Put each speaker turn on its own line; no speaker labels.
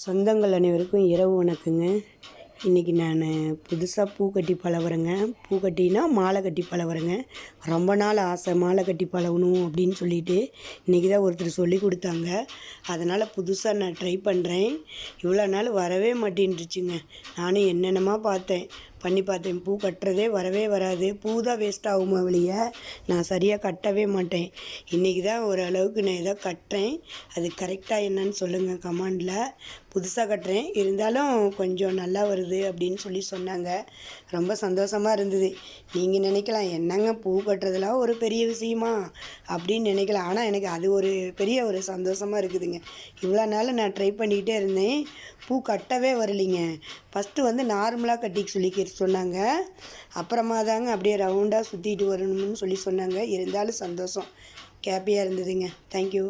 சொந்தங்கள் அனைவருக்கும் இரவு வணக்கங்க. இன்றைக்கி நான் புதுசாக பூ கட்டி பழகுறேங்க. பூ கட்டினா மாலை கட்டி பழகுறேங்க. ரொம்ப நாள் ஆசை மாலை கட்டி பழகணும் அப்படின்னு சொல்லிட்டு இன்றைக்கி தான் ஒருத்தர் சொல்லி கொடுத்தாங்க. அதனால் புதுசாக நான் ட்ரை பண்ணுறேன். இவ்வளோ நாள் வரவே மாட்டேன்ருச்சுங்க. நானும் என்னென்னமா பண்ணி பார்த்தேன். பூ கட்டுறதே வரவே வராது. பூ தான் வேஸ்ட் ஆகுமா வெளியே, நான் சரியாக கட்டவே மாட்டேன். இன்றைக்கி தான் ஓரளவுக்கு நான் ஏதோ கட்டுறேன். அது கரெக்டாக என்னன்னு சொல்லுங்கள் கமெண்டில். புதுசாக கட்டுறேன், இருந்தாலும் கொஞ்சம் நல்லா வருது அப்படின்னு சொல்லி சொன்னாங்க. ரொம்ப சந்தோஷமாக இருந்தது. நீங்கள் நினைக்கலாம், என்னங்க பூ கட்டுறதுலாம் ஒரு பெரிய விஷயமா அப்படின்னு நினைக்கலாம். ஆனால் எனக்கு அது ஒரு பெரிய ஒரு சந்தோஷமாக இருக்குதுங்க. இவ்வளோ நாள் நான் ட்ரை பண்ணிக்கிட்டே இருந்தேன், பூ கட்டவே வரலிங்க. ஃபஸ்ட்டு வந்து நார்மலாக கட்டிக்க சொல்லி சொன்னாங்க. அப்புறமா தாங்க அப்படியே ரவுண்டாக சுற்றிட்டு வரணும்னு சொல்லி சொன்னாங்க. இருந்தாலும் சந்தோஷம், ஹேப்பியாக இருந்ததுங்க. தேங்க்யூ.